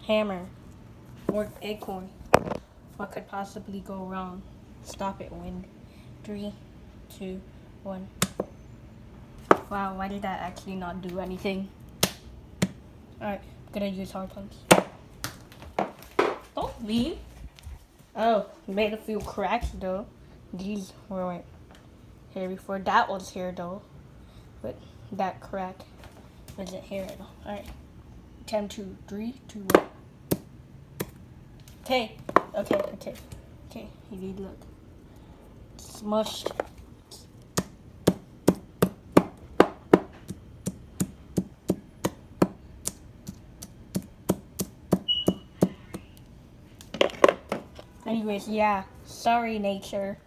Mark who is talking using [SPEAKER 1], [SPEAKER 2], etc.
[SPEAKER 1] Hammer. Or acorn. What could possibly go wrong? Stop it, wind. 3, 2, 1. Wow, why did that actually not do anything? Alright, I'm gonna use hard punch. Don't leave. Oh, made a few cracks though. These weren't here before. That was here though. But that crack wasn't here at all. Alright. 10, 2, 3, 2, 1. Okay. Okay, you need look. Smushed. Anyways, yeah. Sorry, nature.